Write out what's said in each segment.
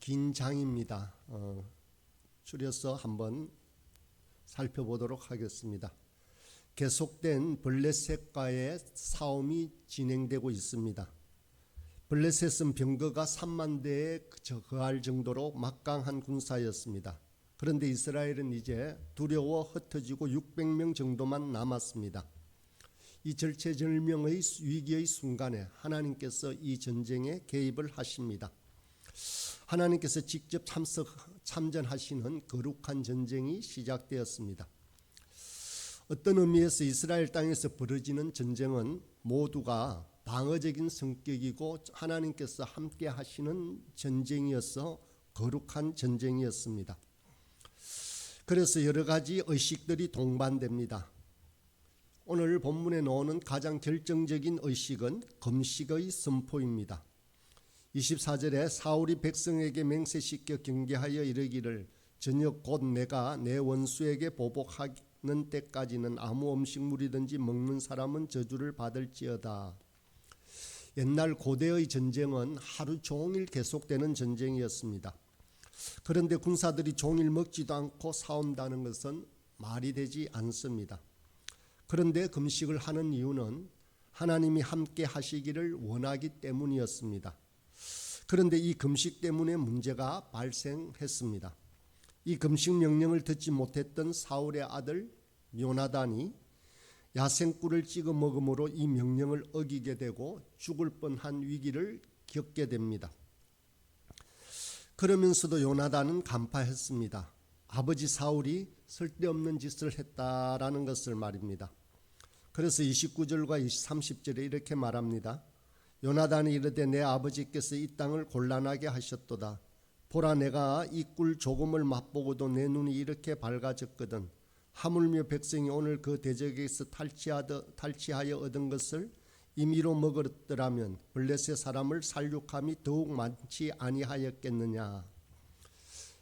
긴 장입니다. 줄여서 한번 살펴보도록 하겠습니다. 계속된 블레셋과의 싸움이 진행되고 있습니다. 블레셋은 병거가 3만 대에 거할 정도로 막강한 군사였습니다. 그런데 이스라엘은 이제 두려워 흩어지고 600명 정도만 남았습니다. 이 절체절명의 위기의 순간에 하나님께서 이 전쟁에 개입을 하십니다. 하나님께서 직접 참전하시는 거룩한 전쟁이 시작되었습니다. 어떤 의미에서 이스라엘 땅에서 벌어지는 전쟁은 모두가 방어적인 성격이고 하나님께서 함께 하시는 전쟁이어서 거룩한 전쟁이었습니다. 그래서 여러 가지 의식들이 동반됩니다. 오늘 본문에 나오는 가장 결정적인 의식은 금식의 선포입니다. 24절에 사울이 백성에게 맹세시켜 경계하여 이르기를 저녁 곧 내가 내 원수에게 보복하는 때까지는 아무 음식물이든지 먹는 사람은 저주를 받을지어다. 옛날 고대의 전쟁은 하루 종일 계속되는 전쟁이었습니다. 그런데 군사들이 종일 먹지도 않고 싸운다는 것은 말이 되지 않습니다. 그런데 금식을 하는 이유는 하나님이 함께 하시기를 원하기 때문이었습니다. 그런데 이 금식 때문에 문제가 발생했습니다. 이 금식 명령을 듣지 못했던 사울의 아들 요나단이 야생꿀을 찍어 먹음으로 이 명령을 어기게 되고 죽을 뻔한 위기를 겪게 됩니다. 그러면서도 요나단은 간파했습니다. 아버지 사울이 쓸데없는 짓을 했다라는 것을 말입니다. 그래서 29절과 30절에 이렇게 말합니다. 요나단이 이르되 내 아버지께서 이 땅을 곤란하게 하셨도다. 보라 내가 이 꿀 조금을 맛보고도 내 눈이 이렇게 밝아졌거든. 하물며 백성이 오늘 그 대적에서 탈취하여 얻은 것을 임의로 먹었더라면 블레셋 사람을 살육함이 더욱 많지 아니하였겠느냐.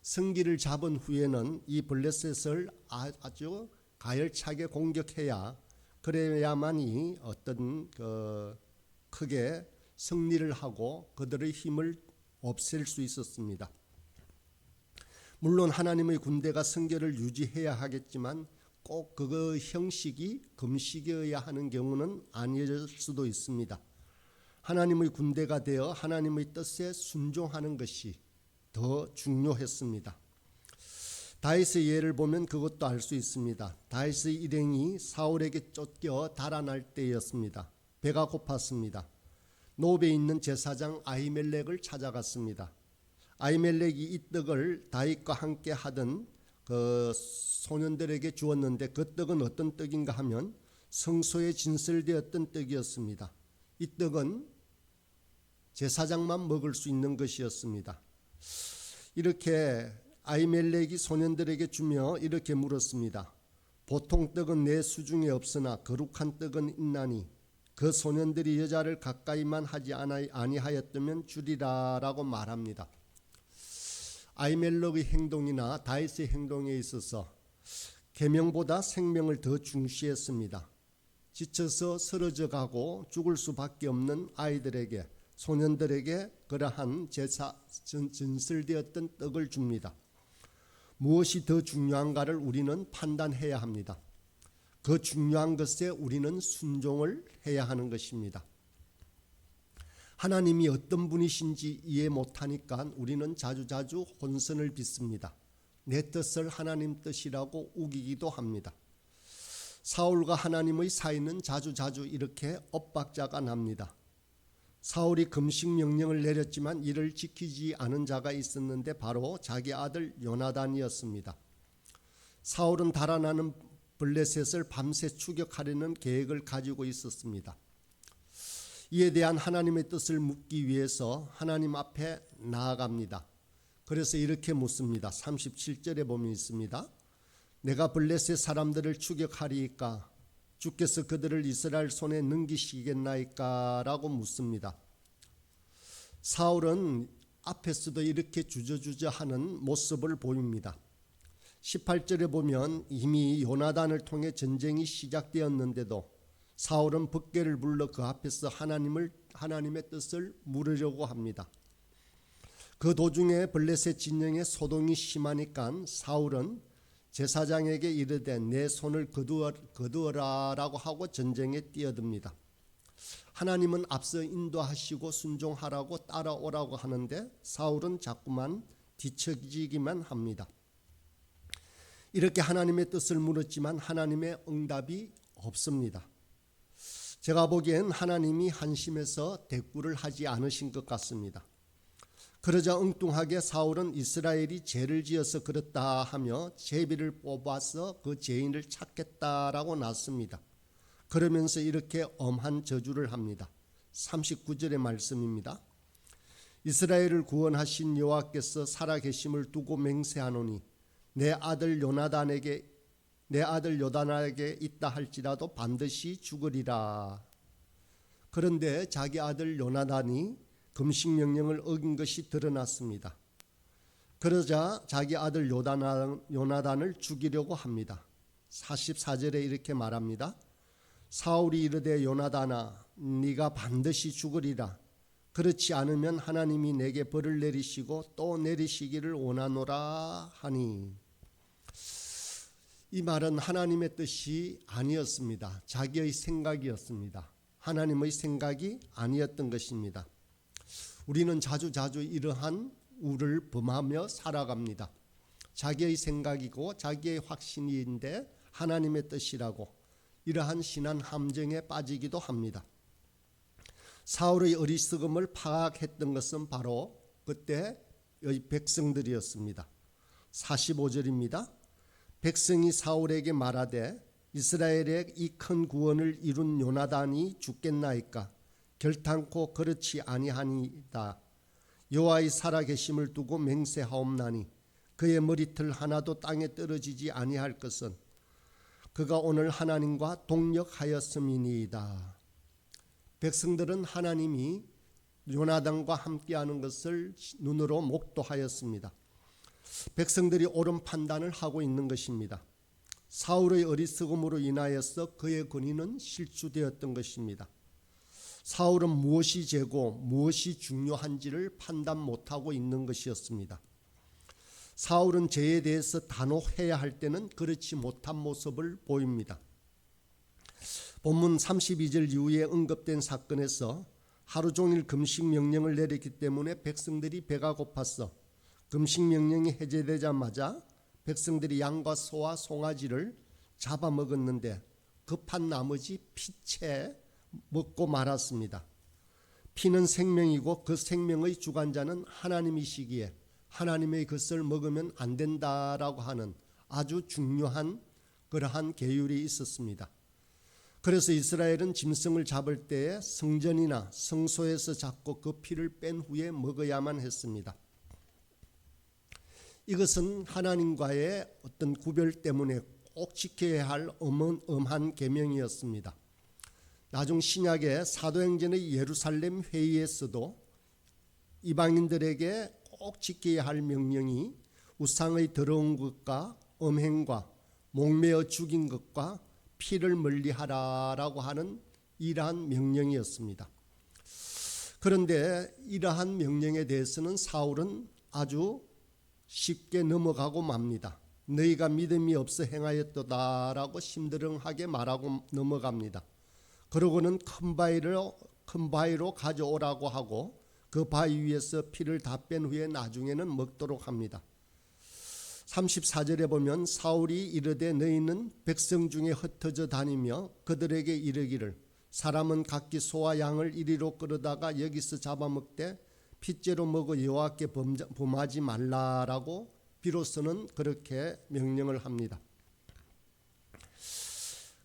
성기를 잡은 후에는 이 블레셋을 아주 가열차게 공격해야 그래야만이 어떤 크게 승리를 하고 그들의 힘을 없앨 수 있었습니다. 물론 하나님의 군대가 성결을 유지해야 하겠지만 꼭 그 형식이 금식이어야 하는 경우는 아닐 수도 있습니다. 하나님의 군대가 되어 하나님의 뜻에 순종하는 것이 더 중요했습니다. 다윗의 예를 보면 그것도 알 수 있습니다. 다윗의 일행이 사울에게 쫓겨 달아날 때였습니다. 배가 고팠습니다. 노베에 있는 제사장 아히멜렉을 찾아갔습니다. 아히멜렉이 이 떡을 다윗과 함께 하던 그 소년들에게 주었는데 그 떡은 어떤 떡인가 하면 성소에 진설되었던 떡이었습니다. 이 떡은 제사장만 먹을 수 있는 것이었습니다. 이렇게 아히멜렉이 소년들에게 주며 이렇게 물었습니다. 보통 떡은 내 수중에 없으나 거룩한 떡은 있나니 그 소년들이 여자를 가까이만 하지 아니하였다면 주리라라고 말합니다. 아히멜렉의 행동이나 다윗의 행동에 있어서 계명보다 생명을 더 중시했습니다. 지쳐서 쓰러져 가고 죽을 수밖에 없는 아이들에게 소년들에게 그러한 진설되었던 떡을 줍니다. 무엇이 더 중요한가를 우리는 판단해야 합니다. 그 중요한 것에 우리는 순종을 해야 하는 것입니다. 하나님이 어떤 분이신지 이해 못하니까 우리는 자주자주 혼선을 빚습니다. 내 뜻을 하나님 뜻이라고 우기기도 합니다. 사울과 하나님의 사이는 자주자주 이렇게 엇박자가 납니다. 사울이 금식 명령을 내렸지만 이를 지키지 않은 자가 있었는데 바로 자기 아들 요나단이었습니다. 사울은 달아나는 블레셋을 밤새 추격하려는 계획을 가지고 있었습니다. 이에 대한 하나님의 뜻을 묻기 위해서 하나님 앞에 나아갑니다. 그래서 이렇게 묻습니다. 37절에 보면 있습니다. 내가 블레셋 사람들을 추격하리이까 주께서 그들을 이스라엘 손에 넘기시겠나이까 라고 묻습니다. 사울은 앞에서도 이렇게 주저주저하는 모습을 보입니다. 18절에 보면 이미 요나단을 통해 전쟁이 시작되었는데도 사울은 법궤를 불러 그 앞에서 하나님의 뜻을 물으려고 합니다. 그 도중에 블레셋 진영에 소동이 심하니까 사울은 제사장에게 이르되 내 손을 거두어라라고 하고 전쟁에 뛰어듭니다. 하나님은 앞서 인도하시고 순종하라고 따라오라고 하는데 사울은 자꾸만 뒤처지기만 합니다. 이렇게 하나님의 뜻을 물었지만 하나님의 응답이 없습니다. 제가 보기엔 하나님이 한심해서 대꾸를 하지 않으신 것 같습니다. 그러자 엉뚱하게 사울은 이스라엘이 죄를 지어서 그렇다 하며 제비를 뽑아서 그 죄인을 찾겠다라고 났습니다. 그러면서 이렇게 엄한 저주를 합니다. 39절의 말씀입니다. 이스라엘을 구원하신 여호와께서 살아계심을 두고 맹세하노니 내 아들 요나단에게 있다 할지라도 반드시 죽으리라. 그런데 자기 아들 요나단이 금식 명령을 어긴 것이 드러났습니다. 그러자 자기 아들 요나단을 죽이려고 합니다. 44절에 이렇게 말합니다. 사울이 이르되 요나단아 네가 반드시 죽으리라. 그렇지 않으면 하나님이 내게 벌을 내리시고 또 내리시기를 원하노라 하니. 이 말은 하나님의 뜻이 아니었습니다. 자기의 생각이었습니다. 하나님의 생각이 아니었던 것입니다. 우리는 자주 이러한 우를 범하며 살아갑니다. 자기의 생각이고 자기의 확신인데 하나님의 뜻이라고 이러한 신한 함정에 빠지기도 합니다. 사울의 어리석음을 파악했던 것은 바로 그때의 백성들이었습니다. 45절입니다. 백성이 사울에게 말하되 이스라엘의 이 큰 구원을 이룬 요나단이 죽겠나이까 결탄코 그렇지 아니하니이다. 여호와의 살아계심을 두고 맹세하옵나니 그의 머리털 하나도 땅에 떨어지지 아니할 것은 그가 오늘 하나님과 동력하였음이니이다. 백성들은 하나님이 요나단과 함께하는 것을 눈으로 목도하였습니다. 백성들이 옳은 판단을 하고 있는 것입니다. 사울의 어리석음으로 인하여서 그의 권위는 실추되었던 것입니다. 사울은 무엇이 죄고 무엇이 중요한지를 판단 못하고 있는 것이었습니다. 사울은 죄에 대해서 단호해야 할 때는 그렇지 못한 모습을 보입니다. 본문 32절 이후에 언급된 사건에서 하루 종일 금식 명령을 내렸기 때문에 백성들이 배가 고팠어 금식 명령이 해제되자마자 백성들이 양과 소와 송아지를 잡아먹었는데 급한 나머지 피채 먹고 말았습니다. 피는 생명이고 그 생명의 주관자는 하나님이시기에 하나님의 것을 먹으면 안 된다라고 하는 아주 중요한 그러한 계율이 있었습니다. 그래서 이스라엘은 짐승을 잡을 때에 성전이나 성소에서 잡고 그 피를 뺀 후에 먹어야만 했습니다. 이것은 하나님과의 어떤 구별 때문에 꼭 지켜야 할 엄한 계명이었습니다. 나중 신약의 사도행전의 예루살렘 회의에서도 이방인들에게 꼭 지켜야 할 명령이 우상의 더러운 것과 음행과 목매어 죽인 것과 피를 멀리하라라고 하는 이러한 명령이었습니다. 그런데 이러한 명령에 대해서는 사울은 아주 쉽게 넘어가고 맙니다. 너희가 믿음이 없어 행하였도다라고 심드렁하게 말하고 넘어갑니다. 그러고는 큰 바위로 가져오라고 하고 그 바위 위에서 피를 다 뺀 후에 나중에는 먹도록 합니다. 34절에 보면 사울이 이르되 너희는 백성 중에 흩어져 다니며 그들에게 이르기를 사람은 각기 소와 양을 이리로 끌어다가 여기서 잡아먹되 핏째로 먹어 여호와께 범하지 말라라고 비로소는 그렇게 명령을 합니다.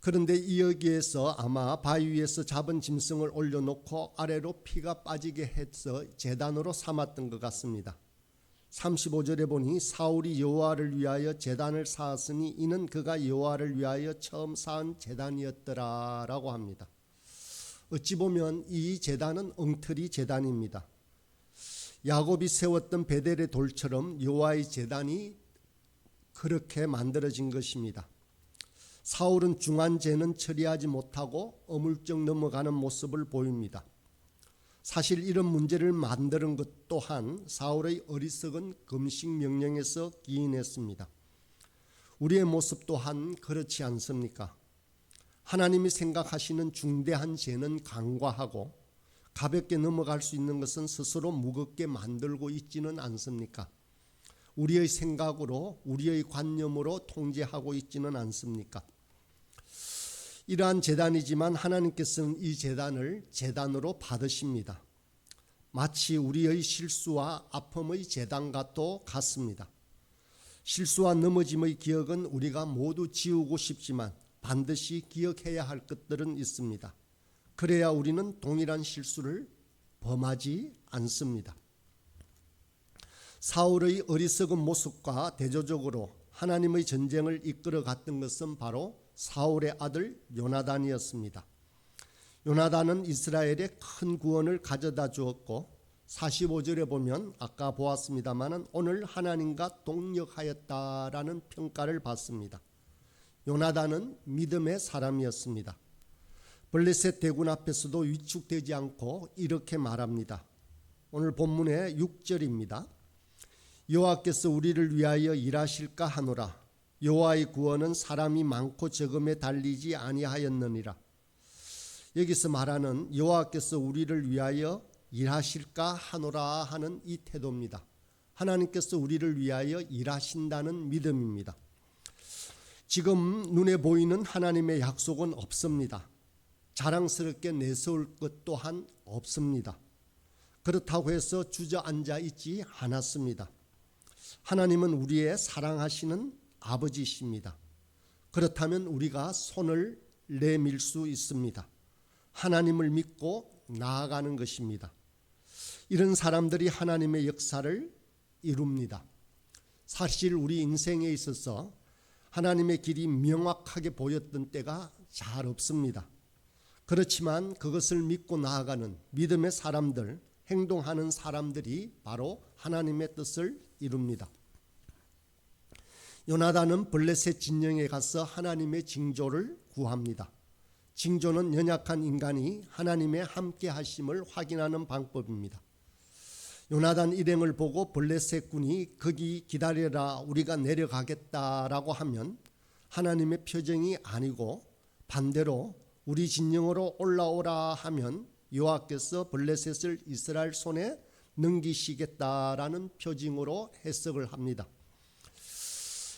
그런데 이 여기에서 아마 바위 위에서 잡은 짐승을 올려놓고 아래로 피가 빠지게 해서 제단으로 삼았던 것 같습니다. 35절에 보니 사울이 여호와를 위하여 제단을 쌓았으니 이는 그가 여호와를 위하여 처음 쌓은 제단이었더라라고 합니다. 어찌 보면 이 제단은 엉터리 제단입니다. 야곱이 세웠던 베델의 돌처럼 여호와의 제단이 그렇게 만들어진 것입니다. 사울은 중한 죄는 처리하지 못하고 어물쩍 넘어가는 모습을 보입니다. 사실 이런 문제를 만드는 것 또한 사울의 어리석은 금식 명령에서 기인했습니다. 우리의 모습 또한 그렇지 않습니까? 하나님이 생각하시는 중대한 죄는 간과하고 가볍게 넘어갈 수 있는 것은 스스로 무겁게 만들고 있지는 않습니까? 우리의 생각으로, 우리의 관념으로 통제하고 있지는 않습니까? 이러한 제단이지만 하나님께서는 이 제단을 제단으로 받으십니다. 마치 우리의 실수와 아픔의 제단과도 같습니다. 실수와 넘어짐의 기억은 우리가 모두 지우고 싶지만 반드시 기억해야 할 것들은 있습니다. 그래야 우리는 동일한 실수를 범하지 않습니다. 사울의 어리석은 모습과 대조적으로 하나님의 전쟁을 이끌어 갔던 것은 바로 사울의 아들 요나단이었습니다. 요나단은 이스라엘에 큰 구원을 가져다 주었고 45절에 보면 아까 보았습니다마는 오늘 하나님과 동력하였다라는 평가를 받습니다. 요나단은 믿음의 사람이었습니다. 블레셋 대군 앞에서도 위축되지 않고 이렇게 말합니다. 오늘 본문의 6절입니다. 여호와께서 우리를 위하여 일하실까 하노라. 여호와의 구원은 사람이 많고 적음에 달리지 아니하였느니라. 여기서 말하는 여호와께서 우리를 위하여 일하실까 하노라 하는 이 태도입니다. 하나님께서 우리를 위하여 일하신다는 믿음입니다. 지금 눈에 보이는 하나님의 약속은 없습니다. 자랑스럽게 내세울 것 또한 없습니다. 그렇다고 해서 주저앉아 있지 않았습니다. 하나님은 우리의 사랑하시는 아버지이십니다. 그렇다면 우리가 손을 내밀 수 있습니다. 하나님을 믿고 나아가는 것입니다. 이런 사람들이 하나님의 역사를 이룹니다. 사실 우리 인생에 있어서 하나님의 길이 명확하게 보였던 때가 잘 없습니다. 그렇지만 그것을 믿고 나아가는 믿음의 사람들, 행동하는 사람들이 바로 하나님의 뜻을 이룹니다. 요나단은 블레셋 진영에 가서 하나님의 징조를 구합니다. 징조는 연약한 인간이 하나님의 함께 하심을 확인하는 방법입니다. 요나단 일행을 보고 블레셋 군이 거기 기다려라 우리가 내려가겠다라고 하면 하나님의 표정이 아니고 반대로 우리 진영으로 올라오라 하면 여호와께서 블레셋을 이스라엘 손에 넘기시겠다라는 표징으로 해석을 합니다.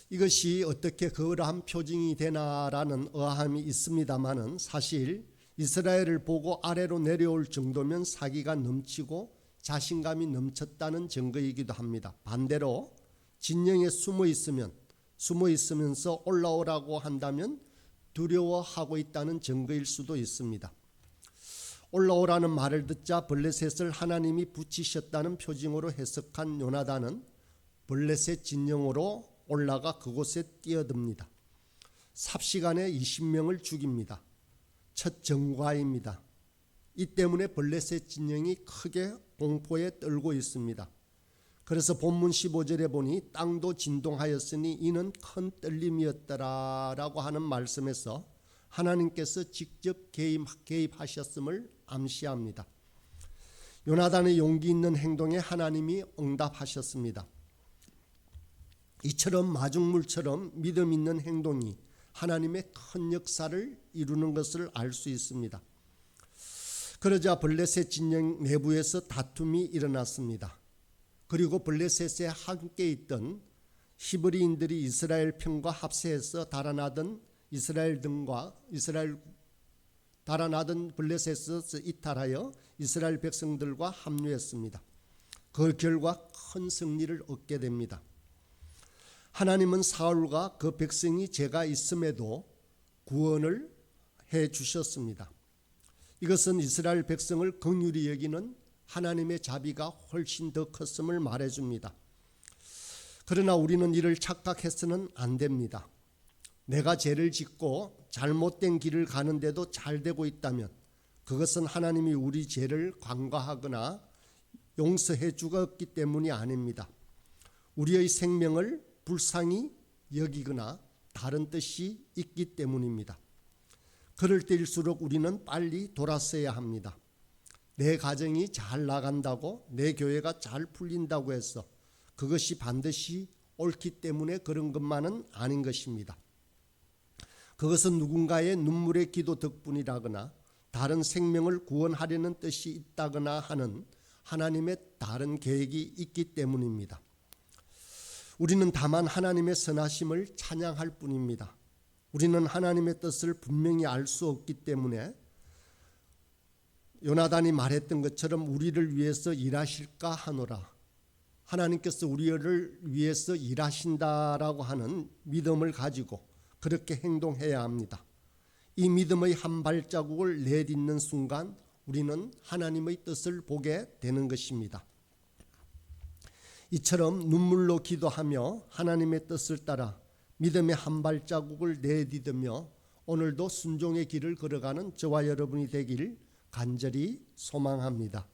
이것이 어떻게 그러한 표징이 되나라는 의아함이 있습니다마는 사실 이스라엘을 보고 아래로 내려올 정도면 사기가 넘치고 자신감이 넘쳤다는 증거이기도 합니다. 반대로 진영에 숨어 있으면서 올라오라고 한다면 두려워하고 있다는 증거일 수도 있습니다. 올라오라는 말을 듣자 블레셋을 하나님이 붙이셨다는 표징으로 해석한 요나단은 블레셋 진영으로 올라가 그곳에 뛰어듭니다. 삽시간에 20명을 죽입니다. 첫 정과입니다. 이 때문에 블레셋 진영이 크게 공포에 떨고 있습니다. 그래서 본문 15절에 보니 땅도 진동하였으니 이는 큰 떨림이었더라라고 하는 말씀에서 하나님께서 직접 개입하셨음을 암시합니다. 요나단의 용기 있는 행동에 하나님이 응답하셨습니다. 이처럼 마중물처럼 믿음 있는 행동이 하나님의 큰 역사를 이루는 것을 알 수 있습니다. 그러자 블레셋 진영 내부에서 다툼이 일어났습니다. 그리고 블레셋에 함께 있던 히브리인들이 이스라엘 편과 합세해서 달아나던 달아나던 블레셋에서 이탈하여 이스라엘 백성들과 합류했습니다. 그 결과 큰 승리를 얻게 됩니다. 하나님은 사울과 그 백성이 죄가 있음에도 구원을 해 주셨습니다. 이것은 이스라엘 백성을 긍휼히 여기는 하나님의 자비가 훨씬 더 컸음을 말해줍니다. 그러나 우리는 이를 착각해서는 안 됩니다. 내가 죄를 짓고 잘못된 길을 가는데도 잘 되고 있다면 그것은 하나님이 우리 죄를 간과하거나 용서해 주었기 때문이 아닙니다. 우리의 생명을 불쌍히 여기거나 다른 뜻이 있기 때문입니다. 그럴 때일수록 우리는 빨리 돌아서야 합니다. 내 가정이 잘 나간다고, 내 교회가 잘 풀린다고 해서 그것이 반드시 옳기 때문에 그런 것만은 아닌 것입니다. 그것은 누군가의 눈물의 기도 덕분이라거나 다른 생명을 구원하려는 뜻이 있다거나 하는 하나님의 다른 계획이 있기 때문입니다. 우리는 다만 하나님의 선하심을 찬양할 뿐입니다. 우리는 하나님의 뜻을 분명히 알 수 없기 때문에 요나단이 말했던 것처럼 우리를 위해서 일하실까 하노라. 하나님께서 우리를 위해서 일하신다라고 하는 믿음을 가지고 그렇게 행동해야 합니다. 이 믿음의 한 발자국을 내딛는 순간 우리는 하나님의 뜻을 보게 되는 것입니다. 이처럼 눈물로 기도하며 하나님의 뜻을 따라 믿음의 한 발자국을 내딛으며 오늘도 순종의 길을 걸어가는 저와 여러분이 되길 간절히 소망합니다.